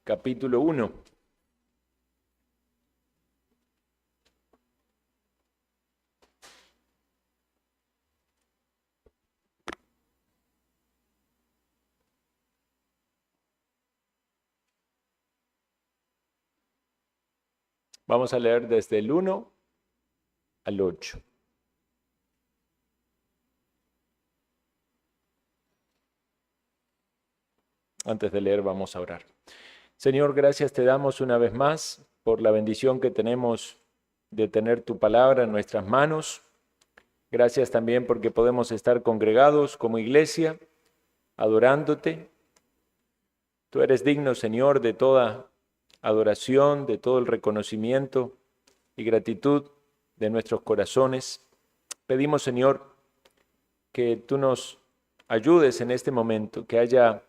capítulo 1. Vamos a leer desde el 1 al 8. Antes de leer, vamos a orar. Señor, gracias te damos una vez más por la bendición que tenemos de tener tu palabra en nuestras manos. Gracias también porque podemos estar congregados como iglesia, adorándote. Tú eres digno, Señor, de toda adoración, de todo el reconocimiento y gratitud de nuestros corazones. Pedimos, Señor, que tú nos ayudes en este momento, que haya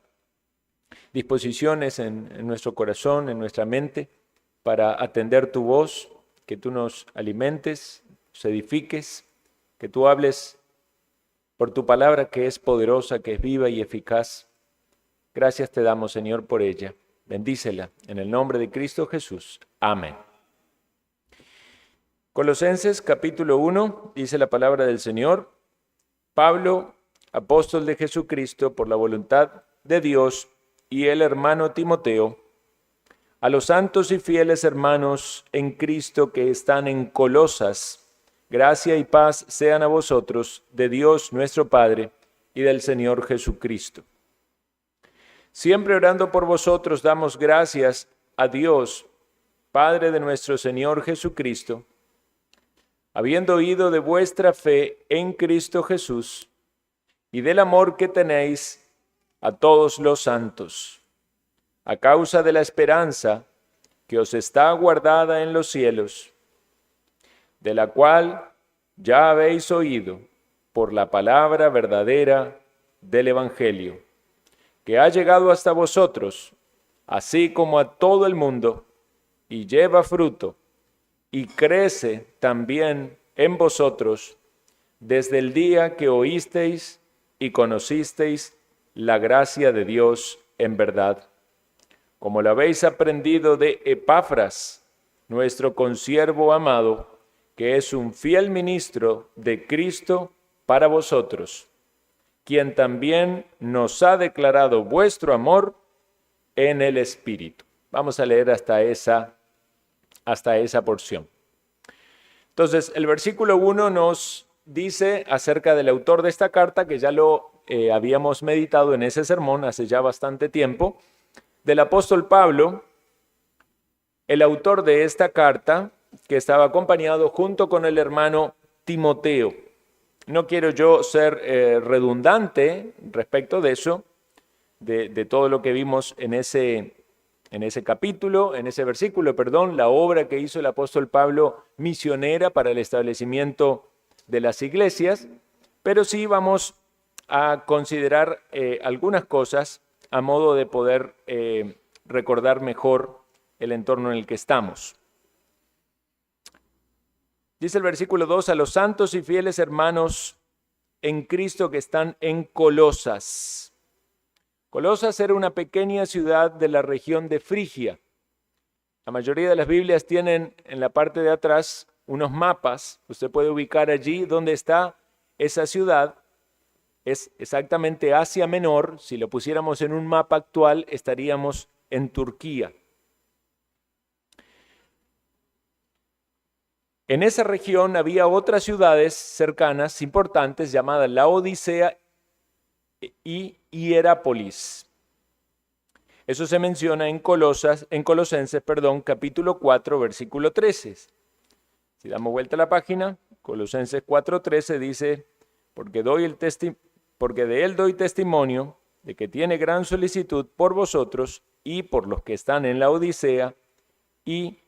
disposiciones en nuestro corazón, en nuestra mente, para atender tu voz, que tú nos alimentes, nos edifiques, que tú hables por tu palabra que es poderosa, que es viva y eficaz. Gracias te damos, Señor, por ella. Bendícela en el nombre de Cristo Jesús. Amén. Colosenses capítulo 1, dice la palabra del Señor. Pablo, apóstol de Jesucristo por la voluntad de Dios, y el hermano Timoteo, a los santos y fieles hermanos en Cristo que están en Colosas, gracia y paz sean a vosotros de Dios nuestro Padre y del Señor Jesucristo. Siempre orando por vosotros damos gracias a Dios, Padre de nuestro Señor Jesucristo, habiendo oído de vuestra fe en Cristo Jesús y del amor que tenéis a todos los santos, a causa de la esperanza que os está guardada en los cielos, de la cual ya habéis oído por la palabra verdadera del Evangelio, que ha llegado hasta vosotros, así como a todo el mundo, y lleva fruto, y crece también en vosotros, desde el día que oísteis y conocisteis la gracia de Dios en verdad, como lo habéis aprendido de Epafras, nuestro consiervo amado, que es un fiel ministro de Cristo para vosotros, quien también nos ha declarado vuestro amor en el Espíritu. Vamos a leer hasta esa porción. Entonces, el versículo 1 nos dice acerca del autor de esta carta, que ya lo habíamos meditado en ese sermón hace ya bastante tiempo, del apóstol Pablo, el autor de esta carta, que estaba acompañado junto con el hermano Timoteo. No quiero yo ser redundante respecto de eso, de todo lo que vimos en ese capítulo, en ese versículo, la obra que hizo el apóstol Pablo misionera para el establecimiento de las iglesias, pero sí vamos a considerar algunas cosas a modo de poder recordar mejor el entorno en el que estamos. Dice el versículo 2, a los santos y fieles hermanos en Cristo que están en Colosas. Colosas era una pequeña ciudad de la región de Frigia. La mayoría de las Biblias tienen en la parte de atrás unos mapas. Usted puede ubicar allí donde está esa ciudad. Es exactamente Asia Menor. Si lo pusiéramos en un mapa actual, estaríamos en Turquía. En esa región había otras ciudades cercanas, importantes, llamadas Laodicea y Hierápolis. Eso se menciona en Colosenses, capítulo 4, versículo 13. Si damos vuelta a la página, Colosenses 4:13 dice, porque de él doy testimonio de que tiene gran solicitud por vosotros y por los que están en la Odisea y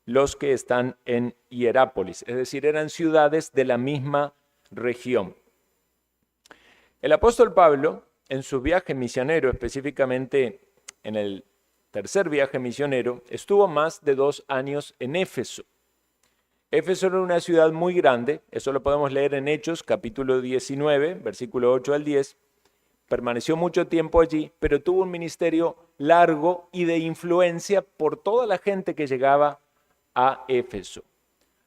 los que están en Hierápolis. Es decir, eran ciudades de la misma región. El apóstol Pablo, en su viaje misionero, específicamente en el tercer viaje misionero, estuvo más de 2 años en Éfeso. Éfeso era una ciudad muy grande, eso lo podemos leer en Hechos, capítulo 19, versículo 8 al 10, permaneció mucho tiempo allí, pero tuvo un ministerio largo y de influencia por toda la gente que llegaba a Éfeso.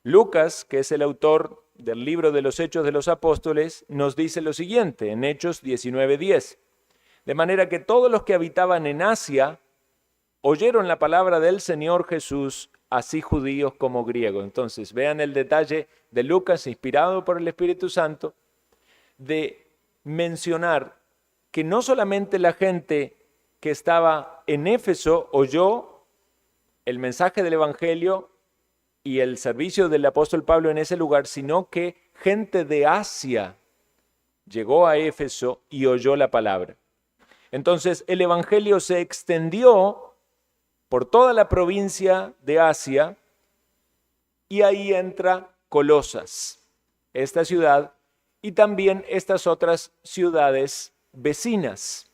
Lucas, que es el autor del libro de los Hechos de los Apóstoles, nos dice lo siguiente en Hechos 19:10. De manera que todos los que habitaban en Asia oyeron la palabra del Señor Jesús, así judíos como griegos. Entonces, vean el detalle de Lucas, inspirado por el Espíritu Santo, de mencionar que no solamente la gente que estaba en Éfeso oyó el mensaje del Evangelio y el servicio del apóstol Pablo en ese lugar, sino que gente de Asia llegó a Éfeso y oyó la palabra. Entonces el Evangelio se extendió por toda la provincia de Asia y ahí entra Colosas, esta ciudad, y también estas otras ciudades vecinas.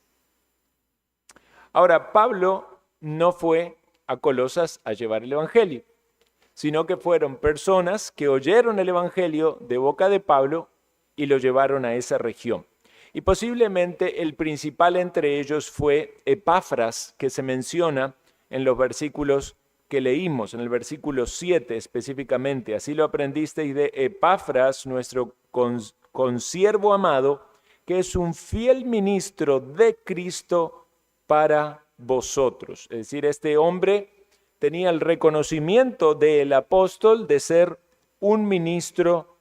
Ahora, Pablo no fue a Colosas a llevar el Evangelio, sino que fueron personas que oyeron el Evangelio de boca de Pablo y lo llevaron a esa región. Y posiblemente el principal entre ellos fue Epafras, que se menciona en los versículos que leímos, en el versículo 7 específicamente. Así lo aprendisteis de Epafras, nuestro consiervo amado, que es un fiel ministro de Cristo para vosotros. Es decir, este hombre tenía el reconocimiento del apóstol de ser un ministro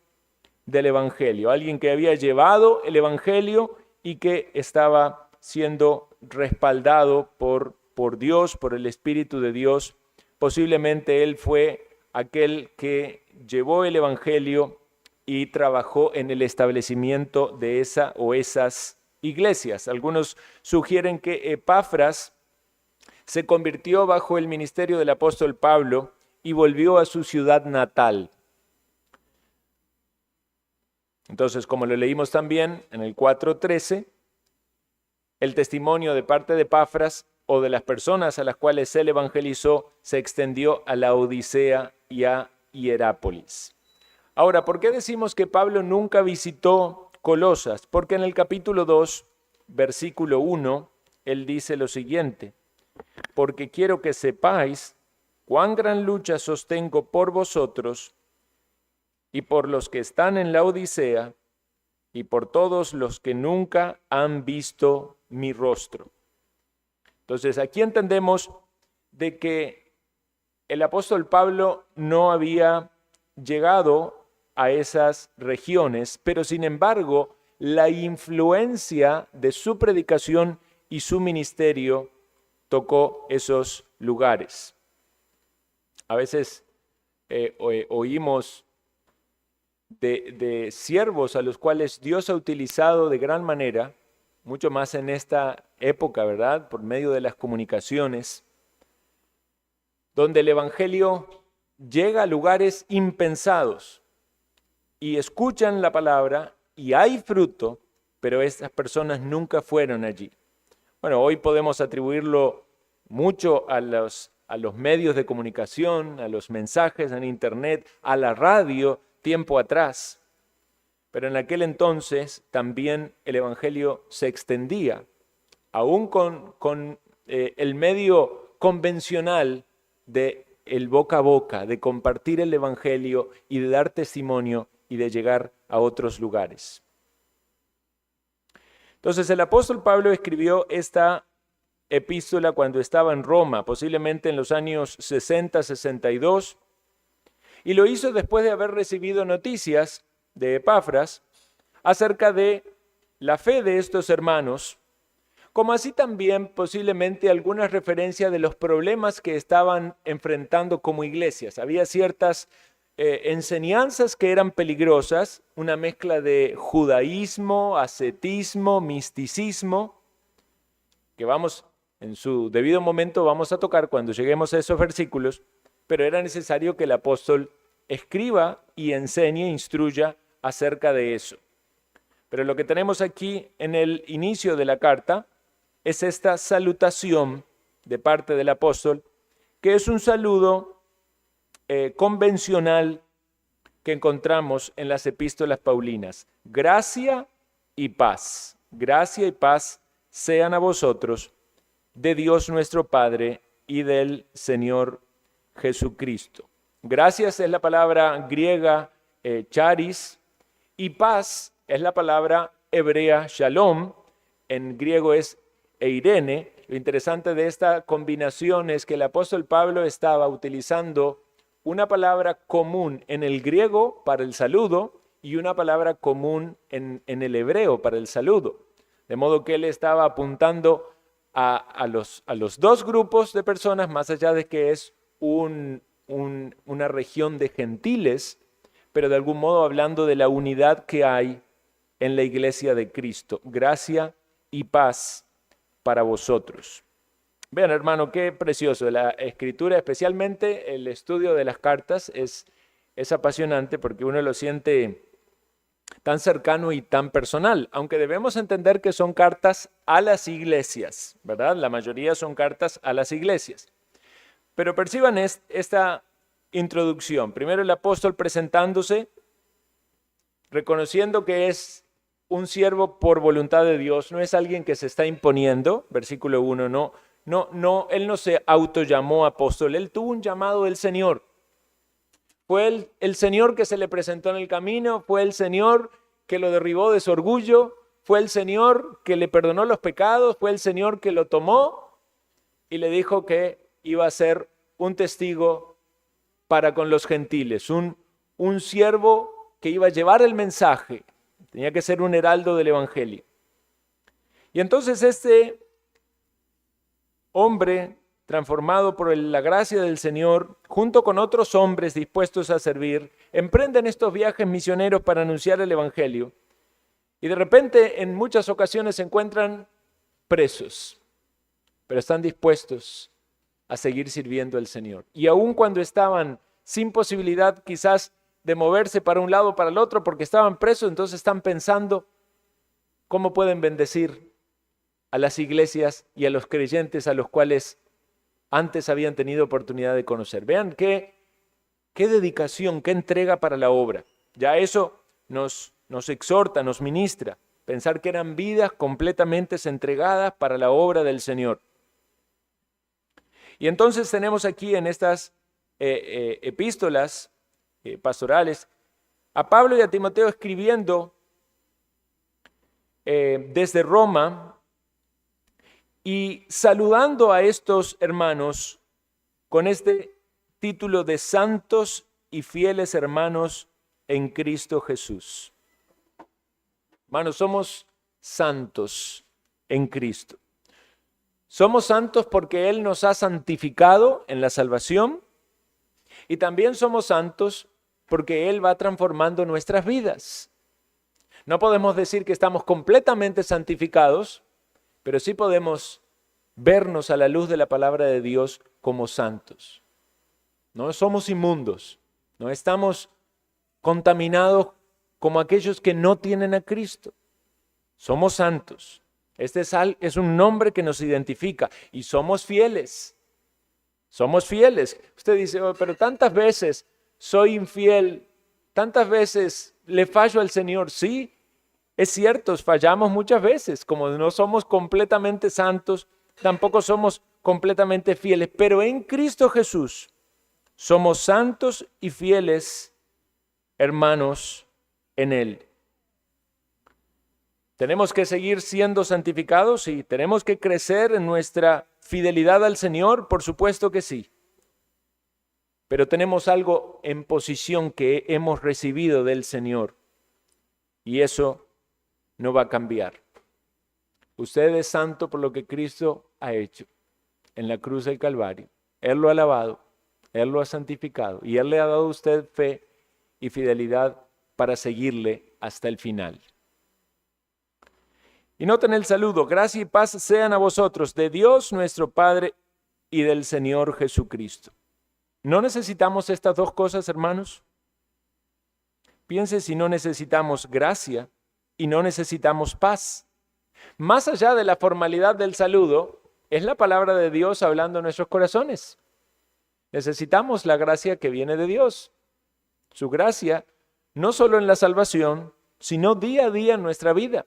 del Evangelio, alguien que había llevado el Evangelio y que estaba siendo respaldado por Dios, por el Espíritu de Dios. Posiblemente él fue aquel que llevó el Evangelio y trabajó en el establecimiento de esa o esas iglesias. Algunos sugieren que Epafras se convirtió bajo el ministerio del apóstol Pablo y volvió a su ciudad natal. Entonces, como lo leímos también en el 4:13, el testimonio de parte de Epafras o de las personas a las cuales él evangelizó se extendió a la Odisea y a Hierápolis. Ahora, ¿por qué decimos que Pablo nunca visitó Colosas? Porque en el capítulo 2, versículo 1, él dice lo siguiente: porque quiero que sepáis cuán gran lucha sostengo por vosotros y por los que están en la Odisea y por todos los que nunca han visto mi rostro. Entonces, aquí entendemos de que el apóstol Pablo no había llegado a esas regiones, pero sin embargo, la influencia de su predicación y su ministerio tocó esos lugares. A veces oímos de siervos a los cuales Dios ha utilizado de gran manera, mucho más en esta época, ¿verdad? Por medio de las comunicaciones, donde el Evangelio llega a lugares impensados y escuchan la palabra y hay fruto, pero estas personas nunca fueron allí. Bueno, hoy podemos atribuirlo mucho a los medios de comunicación, a los mensajes en internet, a la radio tiempo atrás. Pero en aquel entonces también el Evangelio se extendía, aún con el medio convencional de el boca a boca, de compartir el Evangelio y de dar testimonio y de llegar a otros lugares. Entonces el apóstol Pablo escribió esta epístola cuando estaba en Roma, posiblemente en los años 60-62, y lo hizo después de haber recibido noticias de Epafras acerca de la fe de estos hermanos, como así también posiblemente algunas referencias de los problemas que estaban enfrentando como iglesias. Había ciertas enseñanzas que eran peligrosas, una mezcla de judaísmo, ascetismo, misticismo, que vamos en su debido momento vamos a tocar cuando lleguemos a esos versículos, pero era necesario que el apóstol escriba y enseñe, instruya acerca de eso. Pero lo que tenemos aquí en el inicio de la carta es esta salutación de parte del apóstol, que es un saludo convencional que encontramos en las epístolas paulinas. Gracia y paz. gracia y paz sean a vosotros, de Dios nuestro Padre y del Señor Jesucristo. Gracias es la palabra griega charis, y paz es la palabra hebrea shalom, en griego es eirene. Lo interesante de esta combinación es que el apóstol Pablo estaba utilizando una palabra común en el griego para el saludo y una palabra común en el hebreo para el saludo. De modo que él estaba apuntando a los dos grupos de personas, más allá de que es una región de gentiles, pero de algún modo hablando de la unidad que hay en la iglesia de Cristo. Gracia y paz para vosotros. Vean, hermano, qué precioso. La escritura, especialmente el estudio de las cartas, es apasionante porque uno lo siente tan cercano y tan personal, aunque debemos entender que son cartas a las iglesias, ¿verdad? La mayoría son cartas a las iglesias. Pero perciban esta introducción. Primero el apóstol presentándose, reconociendo que es un siervo por voluntad de Dios, no es alguien que se está imponiendo, versículo 1, no, él no se autollamó apóstol, él tuvo un llamado del Señor. Fue el Señor que se le presentó en el camino, fue el Señor que lo derribó de su orgullo, fue el Señor que le perdonó los pecados, fue el Señor que lo tomó y le dijo que iba a ser un testigo para con los gentiles, un siervo que iba a llevar el mensaje, tenía que ser un heraldo del evangelio. Y entonces este hombre transformado por la gracia del Señor, junto con otros hombres dispuestos a servir, emprenden estos viajes misioneros para anunciar el evangelio. Y de repente, en muchas ocasiones se encuentran presos, pero están dispuestos a seguir sirviendo al Señor. Y aun cuando estaban sin posibilidad quizás de moverse para un lado o para el otro porque estaban presos, entonces están pensando cómo pueden bendecir a las iglesias y a los creyentes a los cuales antes habían tenido oportunidad de conocer. Vean qué dedicación, qué entrega para la obra. Ya eso nos exhorta, nos ministra, pensar que eran vidas completamente entregadas para la obra del Señor. Y entonces tenemos aquí en estas epístolas pastorales a Pablo y a Timoteo escribiendo desde Roma y saludando a estos hermanos con este título de santos y fieles hermanos en Cristo Jesús. Hermanos, somos santos en Cristo. Somos santos porque Él nos ha santificado en la salvación y también somos santos porque Él va transformando nuestras vidas. No podemos decir que estamos completamente santificados, pero sí podemos vernos a la luz de la palabra de Dios como santos. No somos inmundos, no estamos contaminados como aquellos que no tienen a Cristo. Somos santos. Este es un nombre que nos identifica y somos fieles. Somos fieles. Usted dice, oh, pero tantas veces soy infiel, tantas veces le fallo al Señor. Sí, es cierto, fallamos muchas veces. Como no somos completamente santos, tampoco somos completamente fieles. Pero en Cristo Jesús somos santos y fieles hermanos en Él. ¿Tenemos que seguir siendo santificados? Sí. ¿Tenemos que crecer en nuestra fidelidad al Señor? Por supuesto que sí. Pero tenemos algo en posición que hemos recibido del Señor. Y eso no va a cambiar. Usted es santo por lo que Cristo ha hecho en la cruz del Calvario. Él lo ha lavado, Él lo ha santificado y Él le ha dado a usted fe y fidelidad para seguirle hasta el final. Y noten el saludo, gracia y paz sean a vosotros, de Dios nuestro Padre y del Señor Jesucristo. ¿No necesitamos estas dos cosas, hermanos? Piense si no necesitamos gracia y no necesitamos paz. Más allá de la formalidad del saludo, es la palabra de Dios hablando en nuestros corazones. Necesitamos la gracia que viene de Dios. Su gracia, no solo en la salvación, sino día a día en nuestra vida.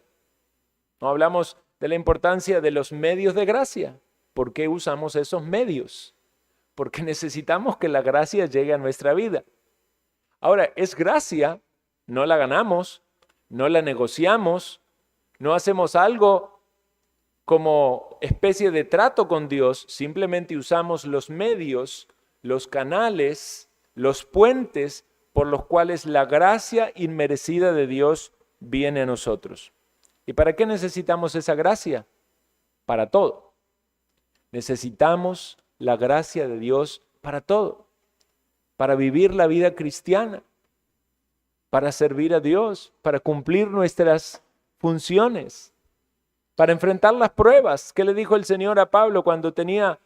No hablamos de la importancia de los medios de gracia. ¿Por qué usamos esos medios? Porque necesitamos que la gracia llegue a nuestra vida. Ahora, es gracia, no la ganamos, no la negociamos, no hacemos algo como especie de trato con Dios, simplemente usamos los medios, los canales, los puentes por los cuales la gracia inmerecida de Dios viene a nosotros. ¿Y para qué necesitamos esa gracia? Para todo. Necesitamos la gracia de Dios para todo. Para vivir la vida cristiana, para servir a Dios, para cumplir nuestras funciones, para enfrentar las pruebas. ¿Qué le dijo el Señor a Pablo cuando tenía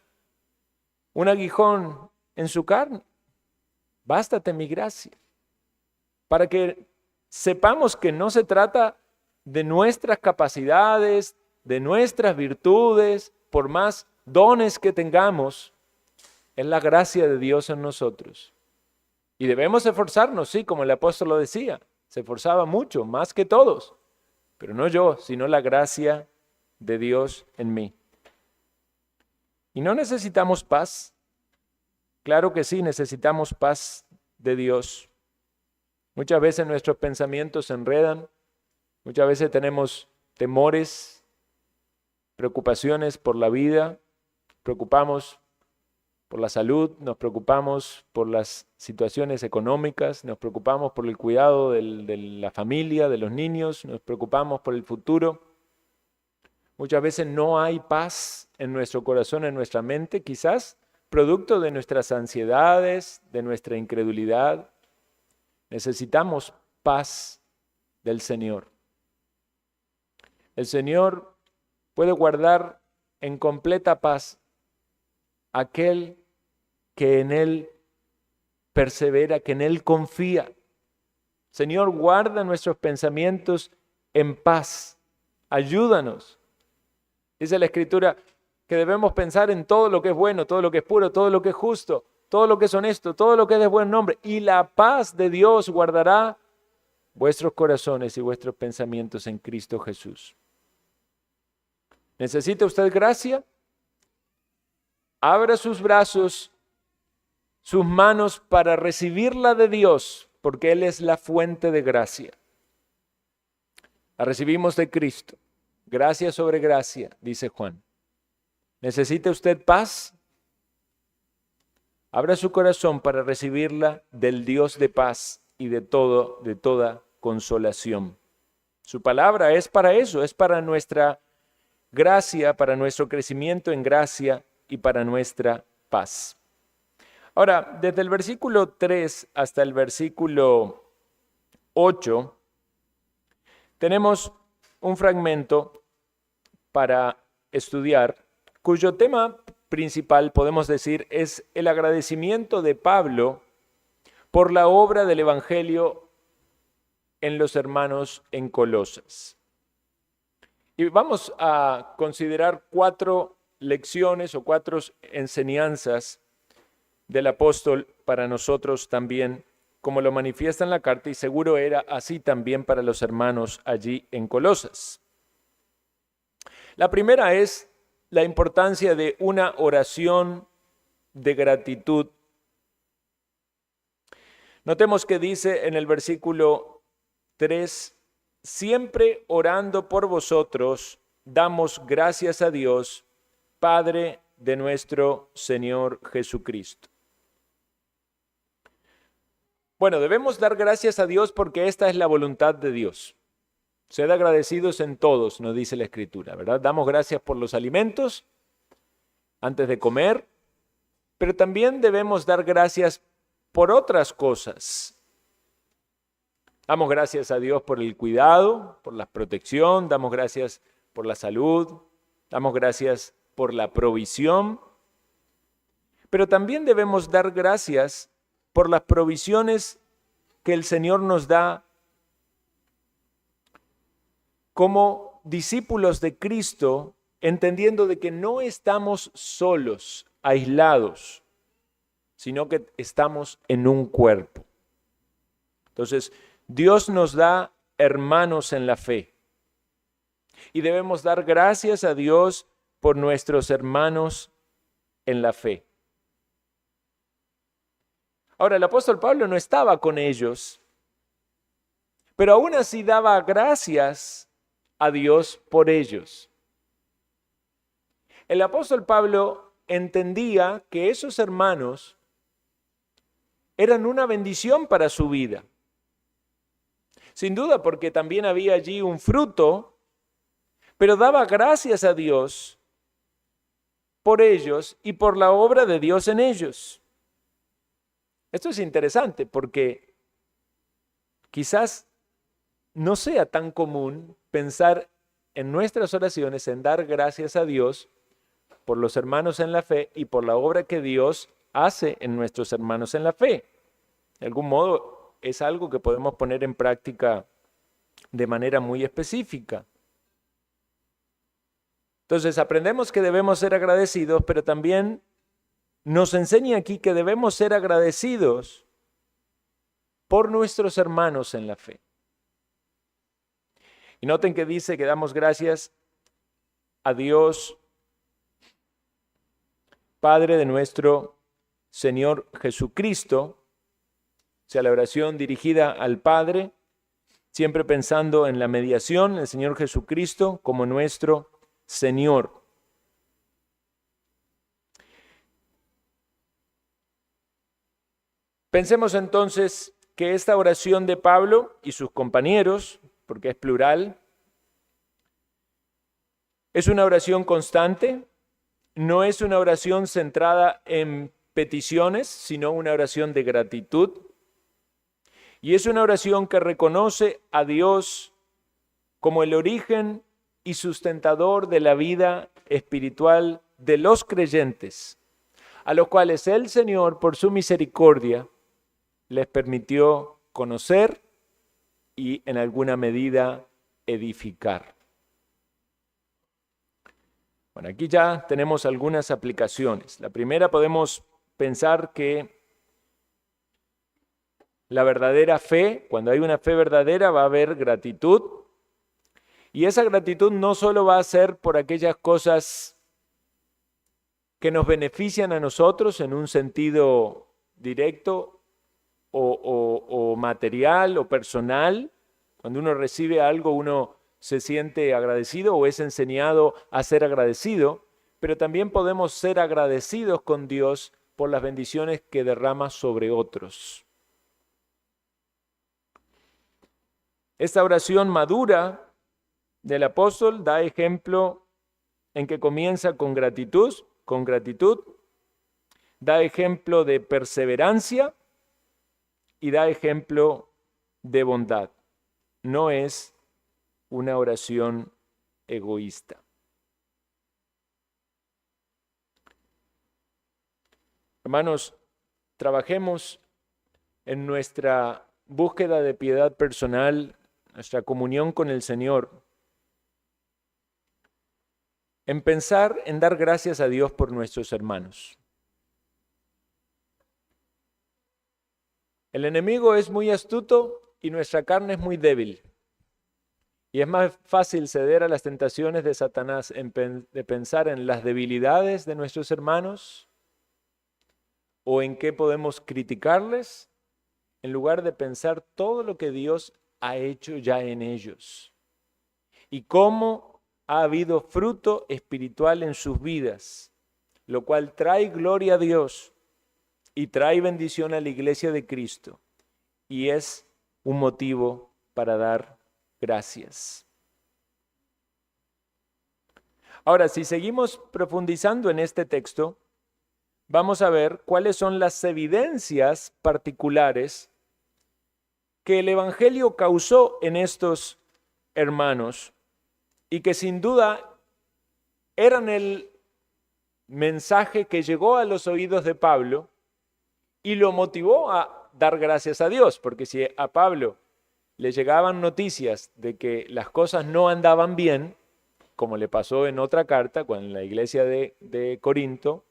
un aguijón en su carne? Bástate mi gracia. Para que sepamos que no se trata de nuestras capacidades, de nuestras virtudes, por más dones que tengamos, es la gracia de Dios en nosotros. Y debemos esforzarnos, sí, como el apóstol lo decía, se esforzaba mucho, más que todos, pero no yo, sino la gracia de Dios en mí. ¿Y no necesitamos paz? Claro que sí, necesitamos paz de Dios. Muchas veces nuestros pensamientos se enredan, muchas veces tenemos temores, preocupaciones por la vida, preocupamos por la salud, nos preocupamos por las situaciones económicas, nos preocupamos por el cuidado de la familia, de los niños, nos preocupamos por el futuro. Muchas veces no hay paz en nuestro corazón, en nuestra mente, quizás producto de nuestras ansiedades, de nuestra incredulidad. Necesitamos paz del Señor. El Señor puede guardar en completa paz aquel que en Él persevera, que en Él confía. Señor, guarda nuestros pensamientos en paz. Ayúdanos. Dice la Escritura que debemos pensar en todo lo que es bueno, todo lo que es puro, todo lo que es justo, todo lo que es honesto, todo lo que es de buen nombre. Y la paz de Dios guardará vuestros corazones y vuestros pensamientos en Cristo Jesús. ¿Necesita usted gracia? Abra sus brazos, sus manos para recibirla de Dios, porque Él es la fuente de gracia. La recibimos de Cristo. Gracia sobre gracia, dice Juan. ¿Necesita usted paz? Abra su corazón para recibirla del Dios de paz y de toda consolación. Su palabra es para eso, es para nuestra gracia, para nuestro crecimiento en gracia y para nuestra paz. Ahora, desde el versículo 3 hasta el versículo 8, tenemos un fragmento para estudiar, cuyo tema principal, podemos decir, es el agradecimiento de Pablo por la obra del Evangelio en los hermanos en Colosas. Y vamos a considerar 4 lecciones o 4 enseñanzas del apóstol para nosotros también, como lo manifiesta en la carta, y seguro era así también para los hermanos allí en Colosas. La primera es la importancia de una oración de gratitud. Notemos que dice en el versículo 3, siempre orando por vosotros, damos gracias a Dios, Padre de nuestro Señor Jesucristo. Bueno, debemos dar gracias a Dios porque esta es la voluntad de Dios. Sed agradecidos en todos, nos dice la Escritura, ¿verdad? Damos gracias por los alimentos antes de comer, pero también debemos dar gracias por otras cosas. Damos gracias a Dios por el cuidado, por la protección, damos gracias por la salud, damos gracias por la provisión, pero también debemos dar gracias por las provisiones que el Señor nos da como discípulos de Cristo, entendiendo de que no estamos solos, aislados, sino que estamos en un cuerpo. Entonces, Dios nos da hermanos en la fe. Y debemos dar gracias a Dios por nuestros hermanos en la fe. Ahora, el apóstol Pablo no estaba con ellos, pero aún así daba gracias a Dios por ellos. El apóstol Pablo entendía que esos hermanos eran una bendición para su vida. Sin duda, porque también había allí un fruto, pero daba gracias a Dios por ellos y por la obra de Dios en ellos. Esto es interesante porque quizás no sea tan común pensar en nuestras oraciones en dar gracias a Dios por los hermanos en la fe y por la obra que Dios hace en nuestros hermanos en la fe. De algún modo es algo que podemos poner en práctica de manera muy específica. Entonces aprendemos que debemos ser agradecidos, pero también nos enseña aquí que debemos ser agradecidos por nuestros hermanos en la fe. Y noten que dice que damos gracias a Dios, Padre de nuestro Señor Jesucristo, o sea, la oración dirigida al Padre, siempre pensando en la mediación, el Señor Jesucristo como nuestro Señor. Pensemos entonces que esta oración de Pablo y sus compañeros, porque es plural, es una oración constante, no es una oración centrada en peticiones, sino una oración de gratitud. Y es una oración que reconoce a Dios como el origen y sustentador de la vida espiritual de los creyentes, a los cuales el Señor, por su misericordia, les permitió conocer y en alguna medida edificar. Bueno, aquí ya tenemos algunas aplicaciones. La primera, podemos pensar que la verdadera fe, cuando hay una fe verdadera, va a haber gratitud. Y esa gratitud no solo va a ser por aquellas cosas que nos benefician a nosotros en un sentido directo o material o personal. Cuando uno recibe algo, uno se siente agradecido o es enseñado a ser agradecido, pero también podemos ser agradecidos con Dios por las bendiciones que derrama sobre otros. Esta oración madura del apóstol da ejemplo en que comienza con gratitud, da ejemplo de perseverancia y da ejemplo de bondad. No es una oración egoísta. Hermanos, trabajemos en nuestra búsqueda de piedad personal, nuestra comunión con el Señor, en pensar en dar gracias a Dios por nuestros hermanos. El enemigo es muy astuto y nuestra carne es muy débil. Y es más fácil ceder a las tentaciones de Satanás de pensar en las debilidades de nuestros hermanos o en qué podemos criticarles, en lugar de pensar todo lo que Dios ha hecho ya en ellos y cómo ha habido fruto espiritual en sus vidas, lo cual trae gloria a Dios y trae bendición a la iglesia de Cristo y es un motivo para dar gracias. Ahora, si seguimos profundizando en este texto, vamos a ver cuáles son las evidencias particulares que el Evangelio causó en estos hermanos y que sin duda eran el mensaje que llegó a los oídos de Pablo y lo motivó a dar gracias a Dios, porque si a Pablo le llegaban noticias de que las cosas no andaban bien, como le pasó en otra carta, cuando en la iglesia de Corinto,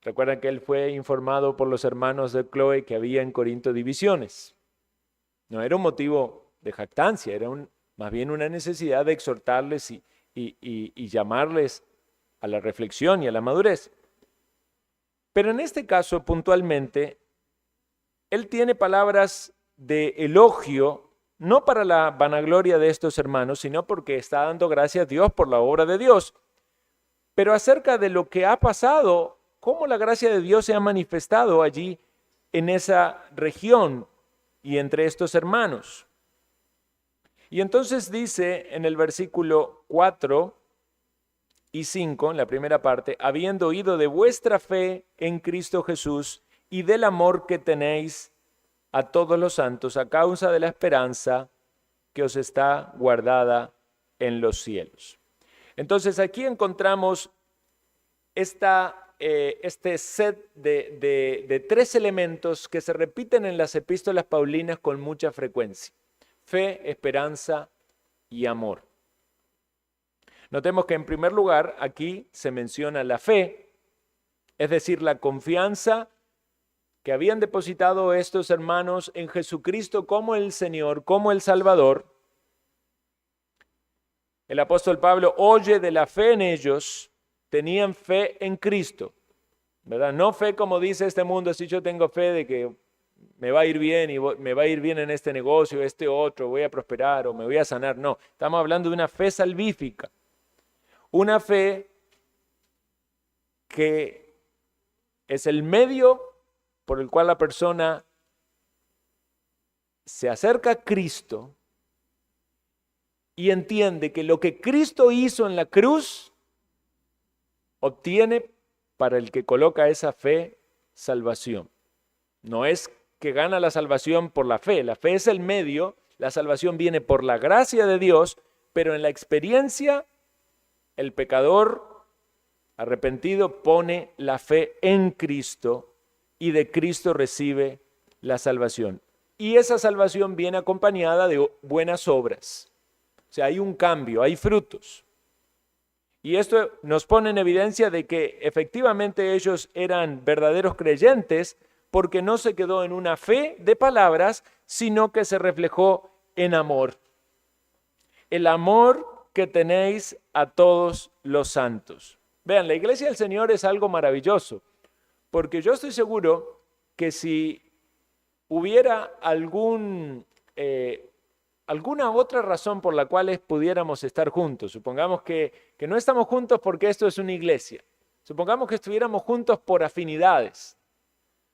recuerdan que él fue informado por los hermanos de Cloé que había en Corinto divisiones. No era un motivo de jactancia, era un más bien una necesidad de exhortarles y llamarles a la reflexión y a la madurez. Pero en este caso, puntualmente, él tiene palabras de elogio, no para la vanagloria de estos hermanos, sino porque está dando gracias a Dios por la obra de Dios, pero acerca de lo que ha pasado, cómo la gracia de Dios se ha manifestado allí en esa región y entre estos hermanos. Y entonces dice en el versículo 4 y 5, en la primera parte, habiendo oído de vuestra fe en Cristo Jesús y del amor que tenéis a todos los santos a causa de la esperanza que os está guardada en los cielos. Entonces aquí encontramos este set de tres elementos que se repiten en las epístolas paulinas con mucha frecuencia: fe, esperanza y amor. Notemos que en primer lugar aquí se menciona la fe, es decir, la confianza que habían depositado estos hermanos en Jesucristo como el Señor, como el Salvador. El apóstol Pablo oye de la fe en ellos, tenían fe en Cristo, ¿verdad? No fe como dice este mundo, si yo tengo fe de que me va a ir bien y me va a ir bien en este negocio, este otro, voy a prosperar o me voy a sanar. No, estamos hablando de una fe salvífica, una fe que es el medio por el cual la persona se acerca a Cristo y entiende que lo que Cristo hizo en la cruz obtiene para el que coloca esa fe salvación. No es que gana la salvación por la fe es el medio, la salvación viene por la gracia de Dios, pero en la experiencia el pecador arrepentido pone la fe en Cristo y de Cristo recibe la salvación. Y esa salvación viene acompañada de buenas obras. O sea, hay un cambio, hay frutos. Y esto nos pone en evidencia de que efectivamente ellos eran verdaderos creyentes porque no se quedó en una fe de palabras, sino que se reflejó en amor. El amor que tenéis a todos los santos. Vean, la iglesia del Señor es algo maravilloso, porque yo estoy seguro que si hubiera alguna otra razón por la cual pudiéramos estar juntos, supongamos que no estamos juntos porque esto es una iglesia, supongamos que estuviéramos juntos por afinidades,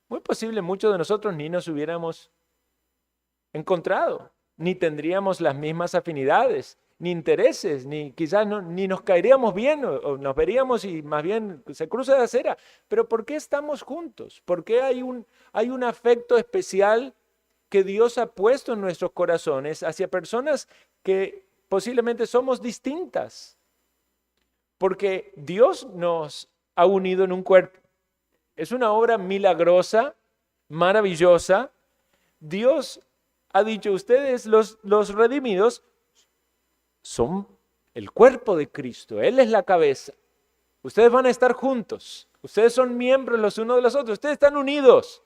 muy posible muchos de nosotros ni nos hubiéramos encontrado, ni tendríamos las mismas afinidades, ni intereses, ni quizás ni nos caeríamos bien o nos veríamos y más bien se cruza de acera. Pero ¿por qué estamos juntos? ¿Por qué hay un afecto especial que Dios ha puesto en nuestros corazones hacia personas que posiblemente somos distintas? Porque Dios nos ha unido en un cuerpo. Es una obra milagrosa, maravillosa. Dios ha dicho, ustedes los redimidos son el cuerpo de Cristo, Él es la cabeza. Ustedes van a estar juntos, ustedes son miembros los unos de los otros, ustedes están unidos.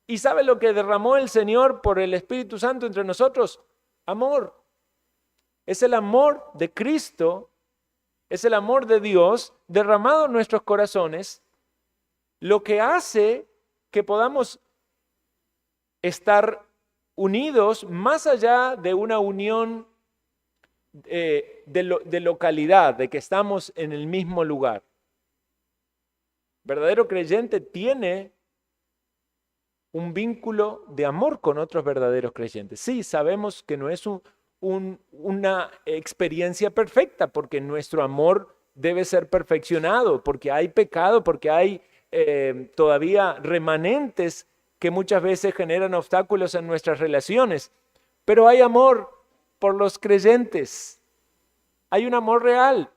¿Y sabe lo que derramó el Señor por el Espíritu Santo entre nosotros? Amor. Es el amor de Cristo, es el amor de Dios derramado en nuestros corazones, lo que hace que podamos estar unidos más allá de una unión de localidad, de que estamos en el mismo lugar. Verdadero creyente tiene un vínculo de amor con otros verdaderos creyentes. Sí, sabemos que no es una experiencia perfecta, porque nuestro amor debe ser perfeccionado, porque hay pecado, porque hay todavía remanentes que muchas veces generan obstáculos en nuestras relaciones. Pero hay amor por los creyentes. Hay un amor real.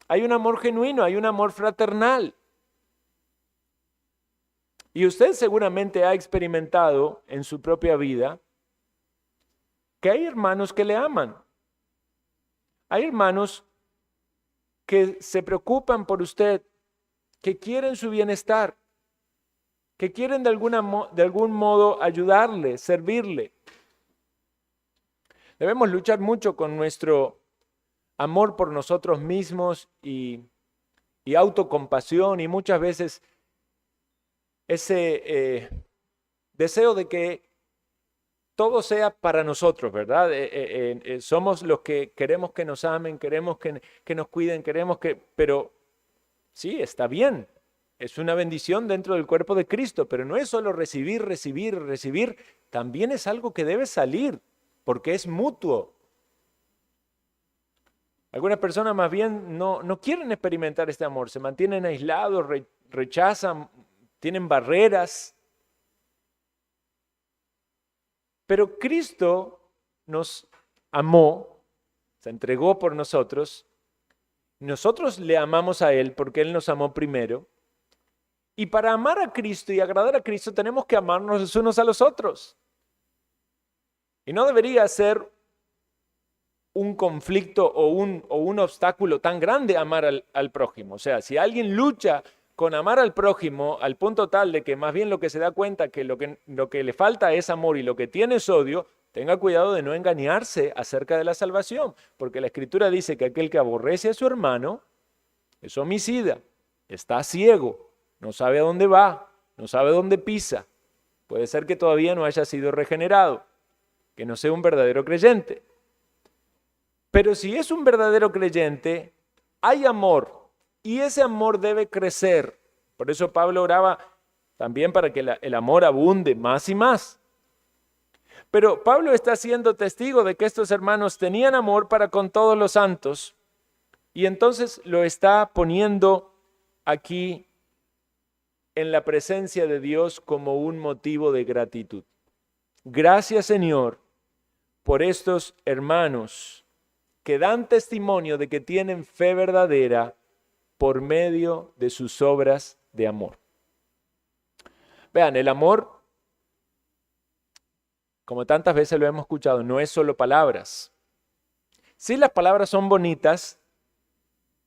Hay un amor genuino, hay un amor fraternal. Y usted seguramente ha experimentado en su propia vida que hay hermanos que le aman. Hay hermanos que se preocupan por usted, que quieren su bienestar, que quieren de algún modo ayudarle, servirle. Debemos luchar mucho con nuestro amor por nosotros mismos y autocompasión, y muchas veces ese deseo de que todo sea para nosotros, ¿verdad? Somos los que queremos que nos amen, queremos que nos cuiden, pero sí, está bien. Es una bendición dentro del cuerpo de Cristo, pero no es solo recibir, recibir, recibir. También es algo que debe salir, porque es mutuo. Algunas personas más bien no quieren experimentar este amor, se mantienen aislados, rechazan, tienen barreras. Pero Cristo nos amó, se entregó por nosotros. Nosotros le amamos a Él porque Él nos amó primero. Y para amar a Cristo y agradar a Cristo tenemos que amarnos los unos a los otros. Y no debería ser un conflicto o un obstáculo tan grande amar al prójimo. O sea, si alguien lucha con amar al prójimo al punto tal de que más bien lo que se da cuenta que lo que le falta es amor y lo que tiene es odio, tenga cuidado de no engañarse acerca de la salvación, porque la Escritura dice que aquel que aborrece a su hermano es homicida, está ciego, no sabe a dónde va, no sabe dónde pisa. Puede ser que todavía no haya sido regenerado, que no sea un verdadero creyente. Pero si es un verdadero creyente, hay amor y ese amor debe crecer. Por eso Pablo oraba también para que el amor abunde más y más. Pero Pablo está siendo testigo de que estos hermanos tenían amor para con todos los santos y entonces lo está poniendo aquí en la presencia de Dios como un motivo de gratitud. Gracias, Señor, por estos hermanos que dan testimonio de que tienen fe verdadera por medio de sus obras de amor. Vean, el amor, como tantas veces lo hemos escuchado, no es solo palabras. Sí, las palabras son bonitas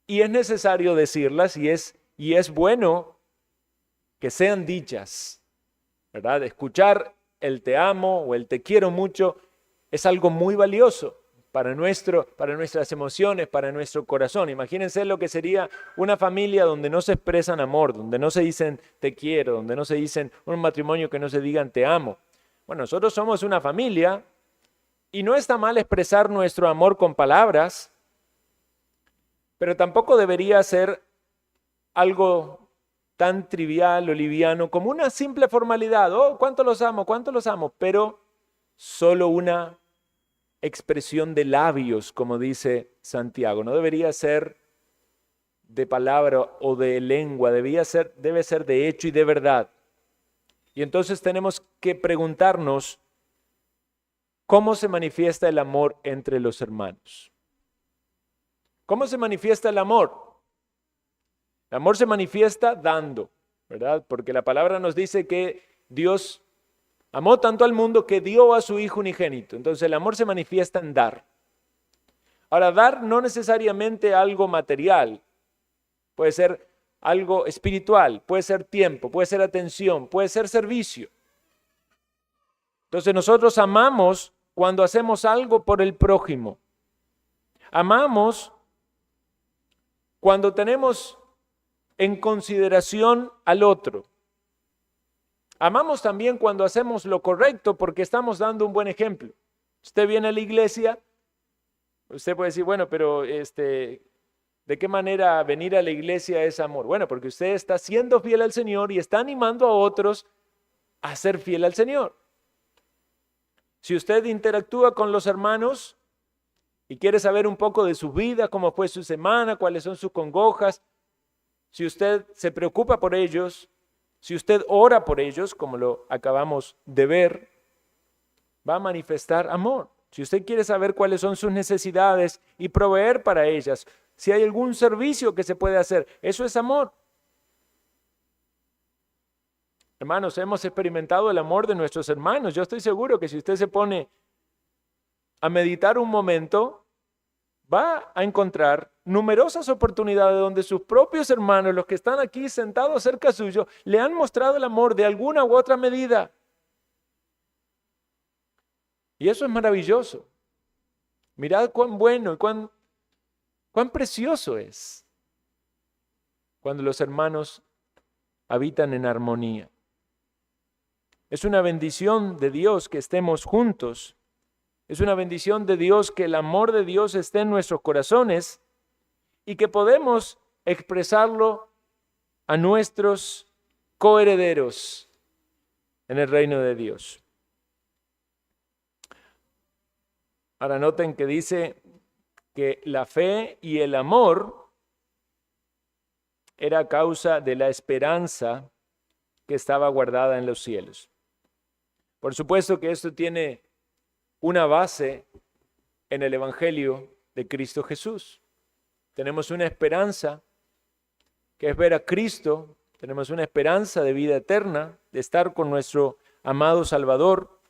y es necesario decirlas y es bueno que sean dichas, ¿verdad? Escuchar el te amo o el te quiero mucho es algo muy valioso para nuestras emociones, para nuestro corazón. Imagínense lo que sería una familia donde no se expresan amor, donde no se dicen te quiero, donde no se dicen un matrimonio que no se digan te amo. Bueno, nosotros somos una familia y no está mal expresar nuestro amor con palabras, pero tampoco debería ser algo tan trivial o liviano como una simple formalidad. Oh, cuánto los amo, pero solo una expresión de labios, como dice Santiago. No debería ser de palabra o de lengua, debe ser de hecho y de verdad. Y entonces tenemos que preguntarnos cómo se manifiesta el amor entre los hermanos. ¿Cómo se manifiesta el amor? El amor se manifiesta dando, ¿verdad? Porque la palabra nos dice que Dios amó tanto al mundo que dio a su Hijo unigénito. Entonces el amor se manifiesta en dar. Ahora, dar no necesariamente algo material. Puede ser algo espiritual, puede ser tiempo, puede ser atención, puede ser servicio. Entonces nosotros amamos cuando hacemos algo por el prójimo. Amamos cuando tenemos en consideración al otro. Amamos también cuando hacemos lo correcto porque estamos dando un buen ejemplo. Usted viene a la iglesia, usted puede decir, bueno, pero ¿de qué manera venir a la iglesia es amor? Bueno, porque usted está siendo fiel al Señor y está animando a otros a ser fiel al Señor. Si usted interactúa con los hermanos y quiere saber un poco de su vida, cómo fue su semana, cuáles son sus congojas, si usted se preocupa por ellos, si usted ora por ellos, como lo acabamos de ver, va a manifestar amor. Si usted quiere saber cuáles son sus necesidades y proveer para ellas, si hay algún servicio que se puede hacer, eso es amor. Hermanos, hemos experimentado el amor de nuestros hermanos. Yo estoy seguro que si usted se pone a meditar un momento, va a encontrar numerosas oportunidades donde sus propios hermanos, los que están aquí sentados cerca suyo, le han mostrado el amor de alguna u otra medida. Y eso es maravilloso. Mirad cuán bueno y cuán precioso es cuando los hermanos habitan en armonía. Es una bendición de Dios que estemos juntos. Es una bendición de Dios que el amor de Dios esté en nuestros corazones y que podemos expresarlo a nuestros coherederos en el reino de Dios. Ahora noten que dice que la fe y el amor era causa de la esperanza que estaba guardada en los cielos. Por supuesto que esto tiene una base en el Evangelio de Cristo Jesús. Tenemos una esperanza que es ver a Cristo, tenemos una esperanza de vida eterna, de estar con nuestro amado Salvador.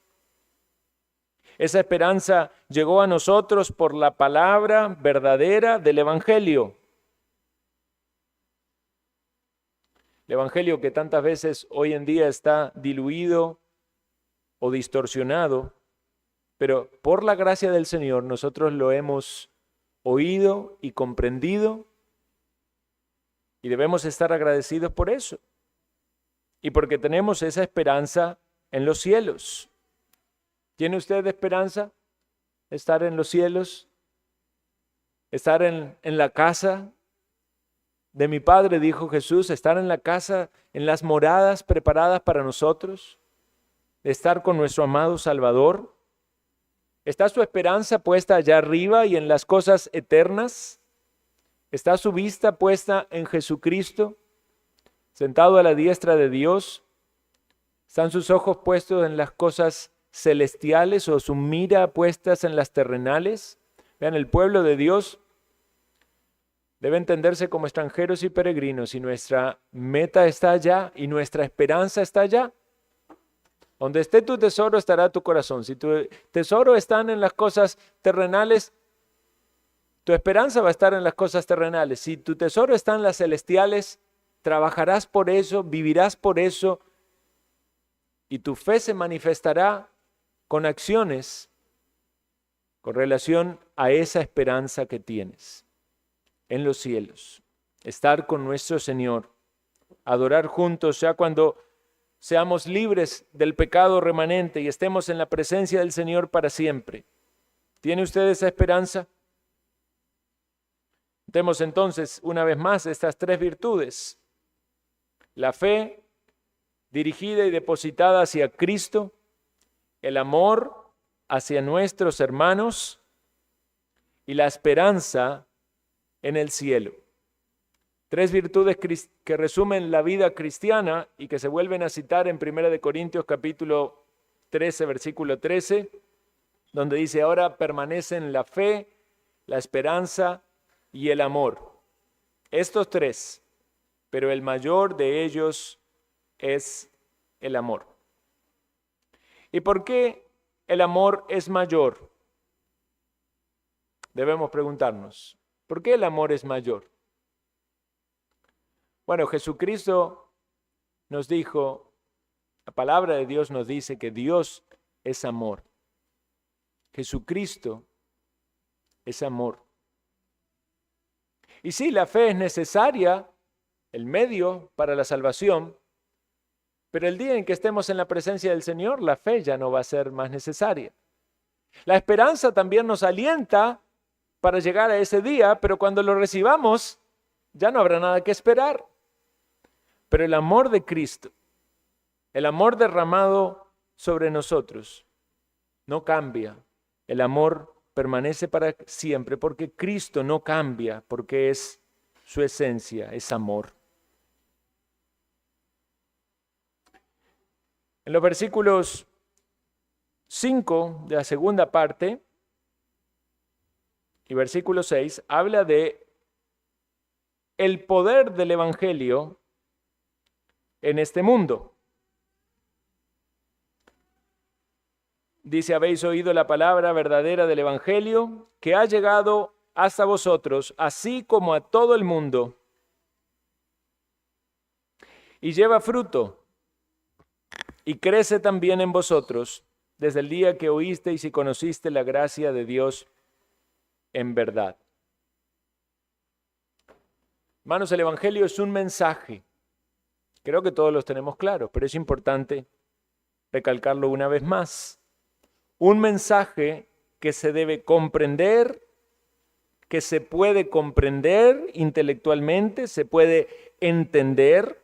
Esa esperanza llegó a nosotros por la palabra verdadera del Evangelio. El Evangelio que tantas veces hoy en día está diluido o distorsionado, pero por la gracia del Señor nosotros lo hemos oído y comprendido y debemos estar agradecidos por eso y porque tenemos esa esperanza en los cielos. ¿Tiene usted esperanza? ¿Estar en los cielos? ¿Estar en la casa de mi Padre, dijo Jesús? ¿Estar en la casa, en las moradas preparadas para nosotros? ¿Estar con nuestro amado Salvador? ¿Está su esperanza puesta allá arriba y en las cosas eternas? ¿Está su vista puesta en Jesucristo, sentado a la diestra de Dios? ¿Están sus ojos puestos en las cosas celestiales o su mira puestas en las terrenales? Vean, el pueblo de Dios debe entenderse como extranjeros y peregrinos, y nuestra meta está allá y nuestra esperanza está allá. Donde esté tu tesoro estará tu corazón. Si tu tesoro está en las cosas terrenales, tu esperanza va a estar en las cosas terrenales. Si tu tesoro está en las celestiales, trabajarás por eso, vivirás por eso, y tu fe se manifestará con acciones con relación a esa esperanza que tienes en los cielos. Estar con nuestro Señor, adorar juntos, ya cuando seamos libres del pecado remanente y estemos en la presencia del Señor para siempre. ¿Tiene usted esa esperanza? Tenemos entonces una vez más estas tres virtudes: la fe dirigida y depositada hacia Cristo, el amor hacia nuestros hermanos y la esperanza en el cielo. Tres virtudes que resumen la vida cristiana y que se vuelven a citar en 1 Corintios capítulo 13, versículo 13, donde dice: ahora permanecen la fe, la esperanza y el amor. Estos tres, pero el mayor de ellos es el amor. ¿Y por qué el amor es mayor? Debemos preguntarnos, ¿por qué el amor es mayor? Bueno, Jesucristo nos dijo, la palabra de Dios nos dice que Dios es amor. Jesucristo es amor. Y sí, la fe es necesaria, el medio para la salvación, pero el día en que estemos en la presencia del Señor, la fe ya no va a ser más necesaria. La esperanza también nos alienta para llegar a ese día, pero cuando lo recibamos, ya no habrá nada que esperar. Pero el amor de Cristo, el amor derramado sobre nosotros, no cambia. El amor permanece para siempre porque Cristo no cambia, porque es su esencia, es amor. En los versículos 5 de la segunda parte y versículo 6 habla de el poder del evangelio en este mundo. Dice: habéis oído la palabra verdadera del evangelio que ha llegado hasta vosotros, así como a todo el mundo, y lleva fruto, y crece también en vosotros, desde el día que oísteis y conociste la gracia de Dios en verdad. Hermanos, el Evangelio es un mensaje. Creo que todos los tenemos claros, pero es importante recalcarlo una vez más. Un mensaje que se debe comprender, que se puede comprender intelectualmente, se puede entender.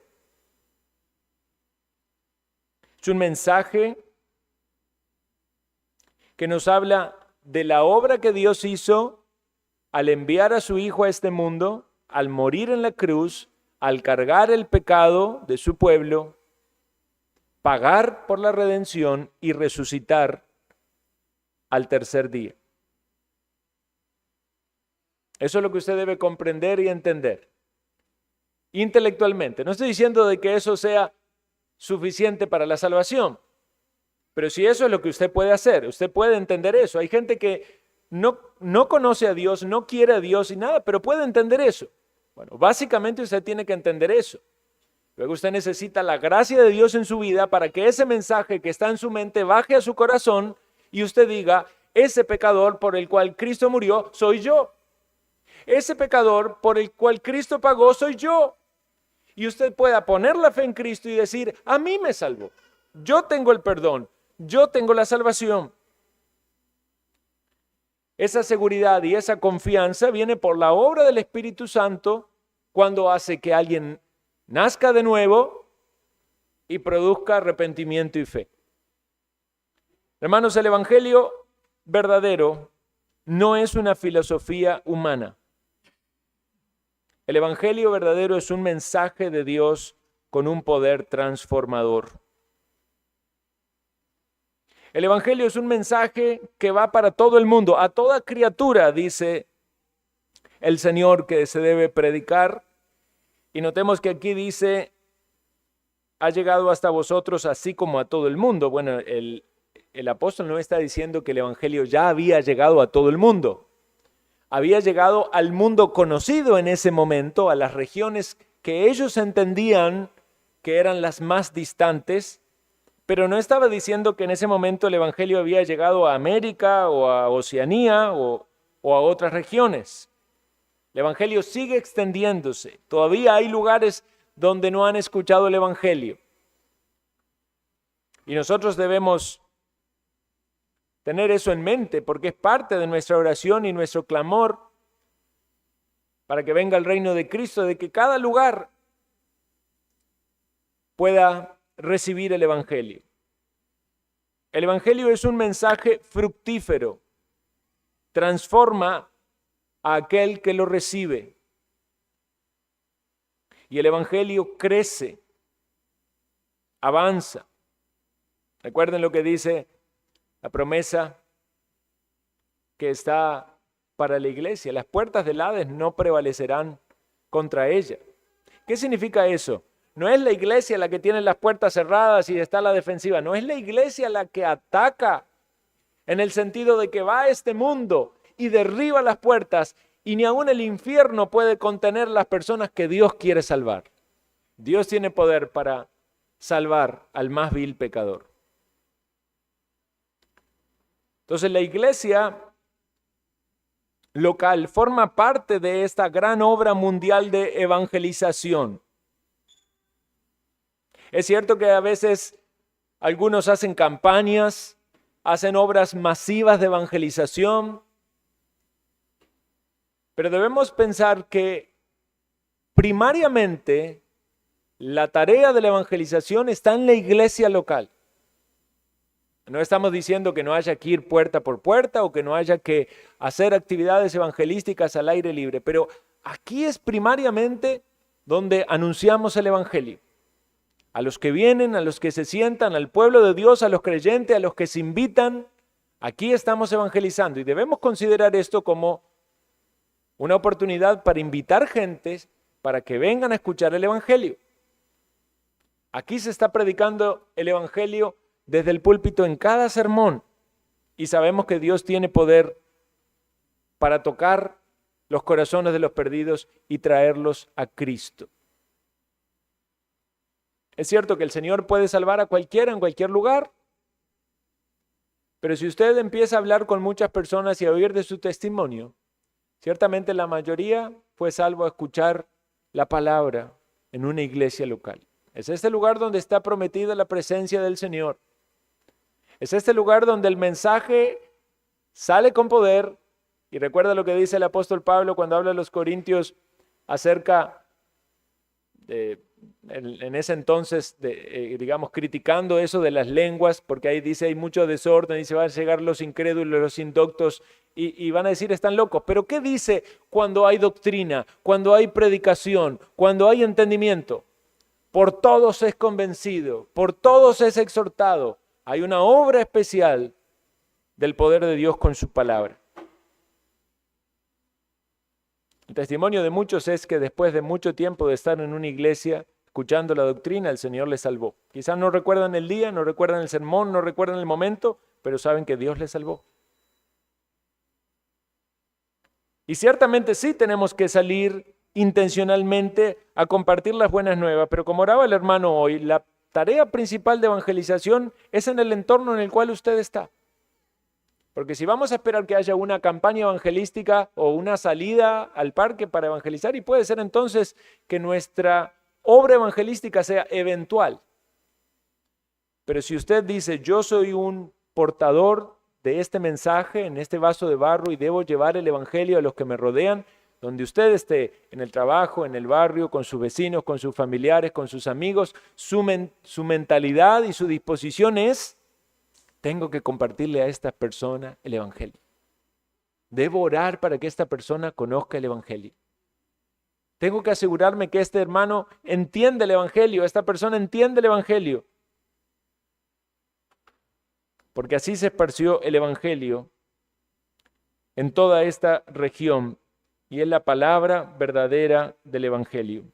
Es un mensaje que nos habla de la obra que Dios hizo al enviar a su Hijo a este mundo, al morir en la cruz, al cargar el pecado de su pueblo, pagar por la redención y resucitar al tercer día. Eso es lo que usted debe comprender y entender intelectualmente. No estoy diciendo de que eso sea suficiente para la salvación, pero si eso es lo que usted puede hacer, usted puede entender eso. Hay gente que no conoce a Dios, no quiere a Dios y nada, pero puede entender eso. Bueno, básicamente usted tiene que entender eso. Luego usted necesita la gracia de Dios en su vida para que ese mensaje que está en su mente baje a su corazón y usted diga, ese pecador por el cual Cristo murió soy yo. Ese pecador por el cual Cristo pagó soy yo. Y usted pueda poner la fe en Cristo y decir, a mí me salvó. Yo tengo el perdón. Yo tengo la salvación. Esa seguridad y esa confianza viene por la obra del Espíritu Santo cuando hace que alguien nazca de nuevo y produzca arrepentimiento y fe. Hermanos, el Evangelio verdadero no es una filosofía humana. El Evangelio verdadero es un mensaje de Dios con un poder transformador. El Evangelio es un mensaje que va para todo el mundo, a toda criatura, dice el Señor, que se debe predicar. Y notemos que aquí dice, ha llegado hasta vosotros así como a todo el mundo. Bueno, el apóstol no está diciendo que el Evangelio ya había llegado a todo el mundo. Había llegado al mundo conocido en ese momento, a las regiones que ellos entendían que eran las más distantes, pero no estaba diciendo que en ese momento el Evangelio había llegado a América o a Oceanía o a otras regiones. El Evangelio sigue extendiéndose. Todavía hay lugares donde no han escuchado el Evangelio. Y nosotros debemos tener eso en mente porque es parte de nuestra oración y nuestro clamor para que venga el reino de Cristo, de que cada lugar pueda recibir el Evangelio. El Evangelio es un mensaje fructífero, transforma a aquel que lo recibe. Y el Evangelio crece, avanza. Recuerden lo que dice la promesa que está para la iglesia. Las puertas del Hades no prevalecerán contra ella. ¿Qué significa eso? No es la iglesia la que tiene las puertas cerradas y está a la defensiva. No es la iglesia la que ataca en el sentido de que va a este mundo y derriba las puertas y ni aún el infierno puede contener las personas que Dios quiere salvar. Dios tiene poder para salvar al más vil pecador. Entonces la iglesia local forma parte de esta gran obra mundial de evangelización. Es cierto que a veces algunos hacen campañas, hacen obras masivas de evangelización, pero debemos pensar que primariamente la tarea de la evangelización está en la iglesia local. No estamos diciendo que no haya que ir puerta por puerta o que no haya que hacer actividades evangelísticas al aire libre, pero aquí es primariamente donde anunciamos el evangelio. A los que vienen, a los que se sientan, al pueblo de Dios, a los creyentes, a los que se invitan, aquí estamos evangelizando y debemos considerar esto como una oportunidad para invitar gentes para que vengan a escuchar el evangelio. Aquí se está predicando el evangelio desde el púlpito en cada sermón y sabemos que Dios tiene poder para tocar los corazones de los perdidos y traerlos a Cristo. Es cierto que el Señor puede salvar a cualquiera en cualquier lugar, pero si usted empieza a hablar con muchas personas y a oír de su testimonio, Ciertamente la mayoría fue salvo a escuchar la palabra en una iglesia local. Es este lugar donde está prometida la presencia del Señor. Es este lugar donde el mensaje sale con poder. Y recuerda lo que dice el apóstol Pablo cuando habla a los corintios acerca de, en ese entonces, digamos, criticando eso de las lenguas, porque ahí dice hay mucho desorden, dice van a llegar los incrédulos, los indoctos, y van a decir están locos. Pero ¿qué dice cuando hay doctrina, cuando hay predicación, cuando hay entendimiento? Por todos es convencido, por todos es exhortado. Hay una obra especial del poder de Dios con su palabra. El testimonio de muchos es que después de mucho tiempo de estar en una iglesia, escuchando la doctrina, el Señor les salvó. Quizás no recuerdan el día, no recuerdan el sermón, no recuerdan el momento, pero saben que Dios les salvó. Y ciertamente sí tenemos que salir intencionalmente a compartir las buenas nuevas, pero como oraba el hermano hoy, la tarea principal de evangelización es en el entorno en el cual usted está. Porque si vamos a esperar que haya una campaña evangelística o una salida al parque para evangelizar, y puede ser entonces que nuestra obra evangelística sea eventual. Pero si usted dice, yo soy un portador de este mensaje en este vaso de barro y debo llevar el evangelio a los que me rodean, donde usted esté, en el trabajo, en el barrio, con sus vecinos, con sus familiares, con sus amigos, su mentalidad y su disposición es: tengo que compartirle a esta persona el evangelio. Debo orar para que esta persona conozca el evangelio. Tengo que asegurarme que este hermano entiende el evangelio, esta persona entiende el evangelio. Porque así se esparció el evangelio en toda esta región y es la palabra verdadera del evangelio.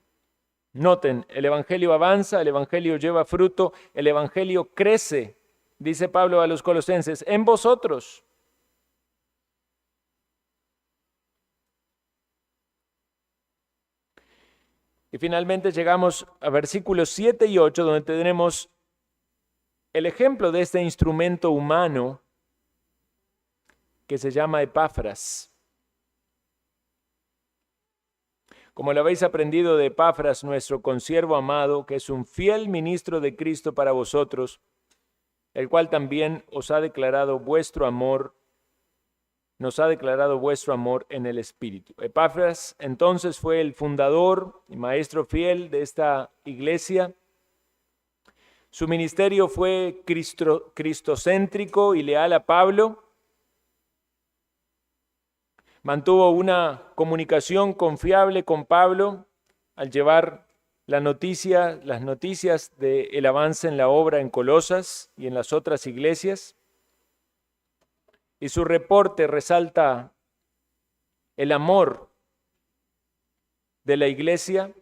Noten, el evangelio avanza, el evangelio lleva fruto, el evangelio crece. Dice Pablo a los colosenses, en vosotros. Y finalmente llegamos a versículos 7 y 8, donde tenemos el ejemplo de este instrumento humano que se llama Epafras. Como lo habéis aprendido de Epafras, nuestro consiervo amado, que es un fiel ministro de Cristo para vosotros, el cual también os ha declarado vuestro amor, nos ha declarado vuestro amor en el Espíritu. Epafras entonces fue el fundador y maestro fiel de esta iglesia. Su ministerio fue cristocéntrico y leal a Pablo. Mantuvo una comunicación confiable con Pablo al llevar las noticias del avance en la obra en Colosas y en las otras iglesias. Y su reporte resalta el amor de la iglesia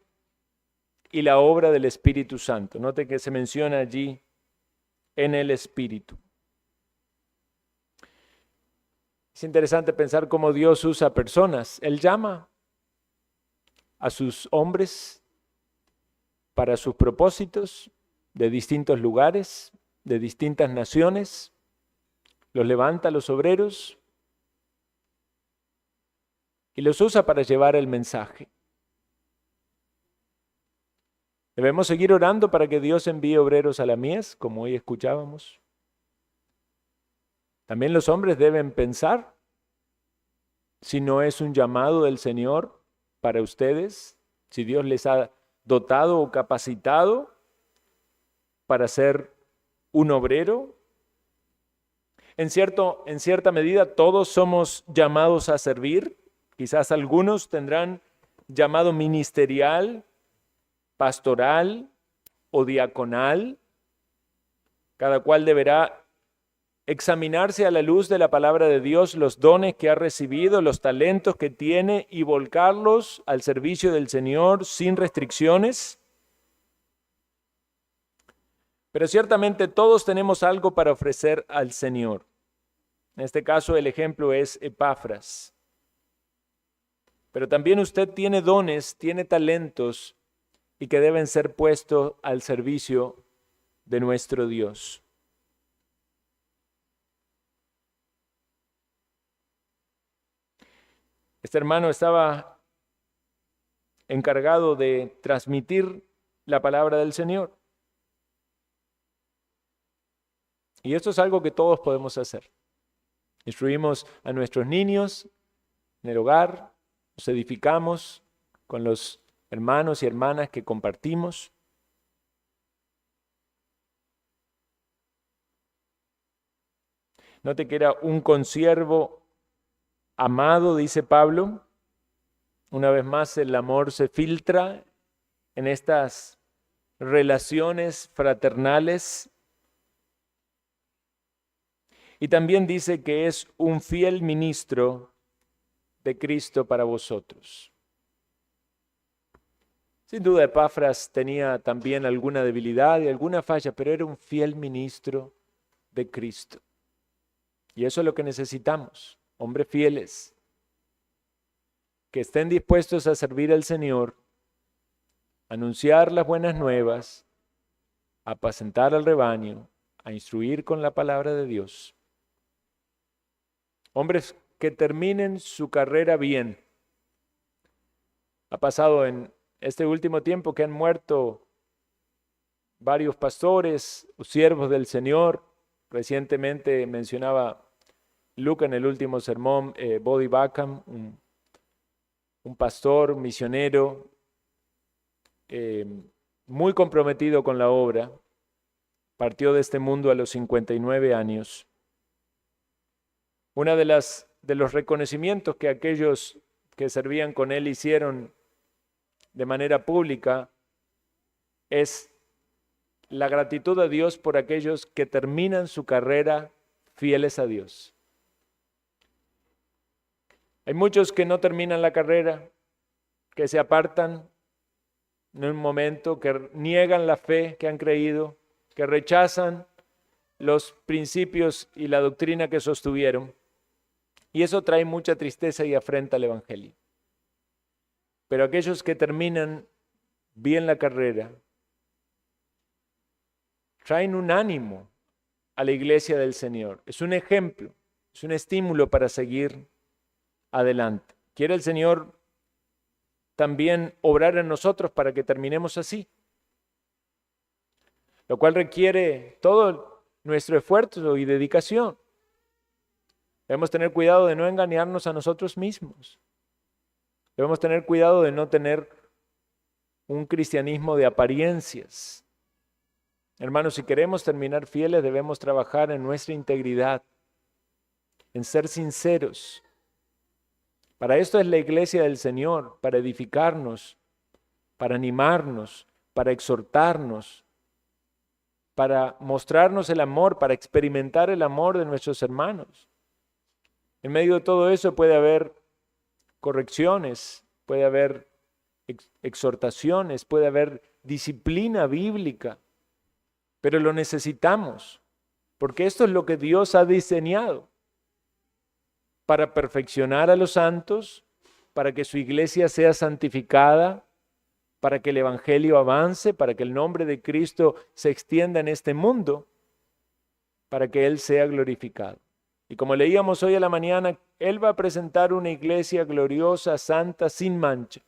y la obra del Espíritu Santo. Note que se menciona allí en el Espíritu. Es interesante pensar cómo Dios usa personas. Él llama a sus hombres para sus propósitos de distintos lugares, de distintas naciones. Los levanta a los obreros y los usa para llevar el mensaje. Debemos seguir orando para que Dios envíe obreros a la mies, como hoy escuchábamos. También los hombres deben pensar si no es un llamado del Señor para ustedes, si Dios les ha dotado o capacitado para ser un obrero. En cierta medida todos somos llamados a servir. Quizás algunos tendrán llamado ministerial, pastoral o diaconal. Cada cual deberá examinarse a la luz de la palabra de Dios los dones que ha recibido, los talentos que tiene y volcarlos al servicio del Señor sin restricciones. Pero ciertamente todos tenemos algo para ofrecer al Señor. En este caso el ejemplo es Epafras. Pero también usted tiene dones, tiene talentos y que deben ser puestos al servicio de nuestro Dios. Este hermano estaba encargado de transmitir la palabra del Señor. Y esto es algo que todos podemos hacer. Instruimos a nuestros niños en el hogar, nos edificamos con los hermanos y hermanas que compartimos. Note que era un consiervo amado, dice Pablo. Una vez más, el amor se filtra en estas relaciones fraternales. Y también dice que es un fiel ministro de Cristo para vosotros. Sin duda, Epafras tenía también alguna debilidad y alguna falla, pero era un fiel ministro de Cristo. Y eso es lo que necesitamos, hombres fieles, que estén dispuestos a servir al Señor, anunciar las buenas nuevas, apacentar al rebaño, a instruir con la palabra de Dios. Hombres que terminen su carrera bien. Ha pasado en este último tiempo que han muerto varios pastores o siervos del Señor. Recientemente mencionaba Luca en el último sermón, Bodhi Backham, un pastor, un misionero, muy comprometido con la obra. Partió de este mundo a los 59 años. Una de los reconocimientos que aquellos que servían con él hicieron de manera pública es la gratitud a Dios por aquellos que terminan su carrera fieles a Dios. Hay muchos que no terminan la carrera, que se apartan en un momento, que niegan la fe que han creído, que rechazan los principios y la doctrina que sostuvieron. Y eso trae mucha tristeza y afrenta al Evangelio. Pero aquellos que terminan bien la carrera, traen un ánimo a la iglesia del Señor. Es un ejemplo, es un estímulo para seguir adelante. Quiere el Señor también obrar en nosotros para que terminemos así, lo cual requiere todo nuestro esfuerzo y dedicación. Debemos tener cuidado de no engañarnos a nosotros mismos. Debemos tener cuidado de no tener un cristianismo de apariencias. Hermanos, si queremos terminar fieles, debemos trabajar en nuestra integridad, en ser sinceros. Para esto es la iglesia del Señor, para edificarnos, para animarnos, para exhortarnos, para mostrarnos el amor, para experimentar el amor de nuestros hermanos. En medio de todo eso puede haber correcciones, puede haber exhortaciones, puede haber disciplina bíblica, pero lo necesitamos, porque esto es lo que Dios ha diseñado para perfeccionar a los santos, para que su iglesia sea santificada, para que el evangelio avance, para que el nombre de Cristo se extienda en este mundo, para que Él sea glorificado. Y como leíamos hoy a la mañana, Él va a presentar una iglesia gloriosa, santa, sin mancha,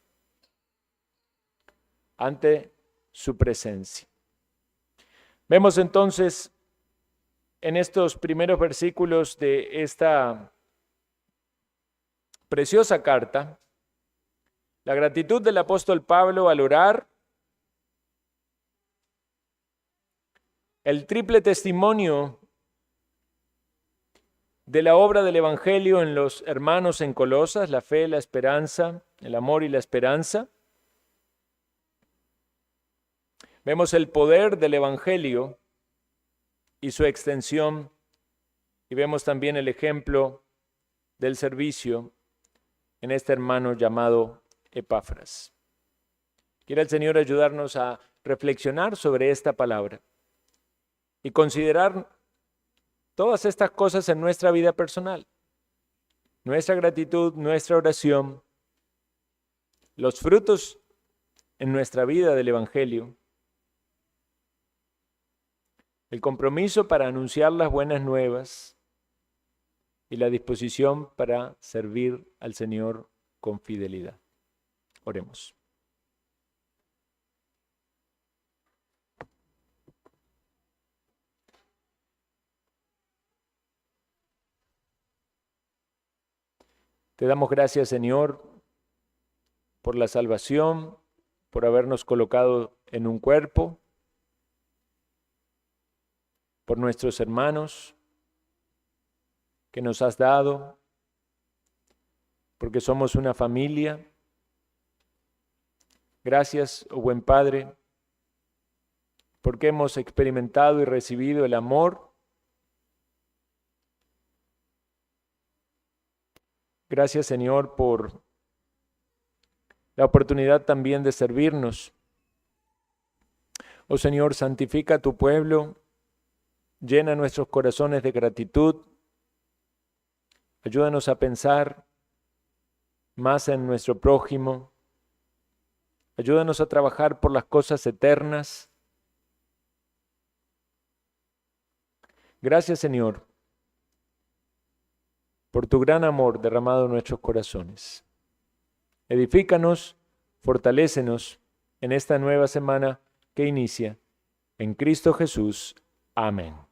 ante su presencia. Vemos entonces en estos primeros versículos de esta preciosa carta la gratitud del apóstol Pablo al orar, el triple testimonio de la obra del Evangelio en los hermanos en Colosas, la fe, la esperanza, el amor y la esperanza. Vemos el poder del Evangelio y su extensión, y vemos también el ejemplo del servicio en este hermano llamado Epafras. Quiere el Señor ayudarnos a reflexionar sobre esta palabra y considerar todas estas cosas en nuestra vida personal, nuestra gratitud, nuestra oración, los frutos en nuestra vida del Evangelio, el compromiso para anunciar las buenas nuevas y la disposición para servir al Señor con fidelidad. Oremos. Te damos gracias, Señor, por la salvación, por habernos colocado en un cuerpo, por nuestros hermanos que nos has dado, porque somos una familia. Gracias, oh buen Padre, porque hemos experimentado y recibido el amor. Gracias, Señor, por la oportunidad también de servirnos. Oh Señor, santifica a tu pueblo, llena nuestros corazones de gratitud, ayúdanos a pensar más en nuestro prójimo, ayúdanos a trabajar por las cosas eternas. Gracias, Señor, por tu gran amor derramado en nuestros corazones. Edifícanos, fortalécenos en esta nueva semana que inicia. En Cristo Jesús. Amén.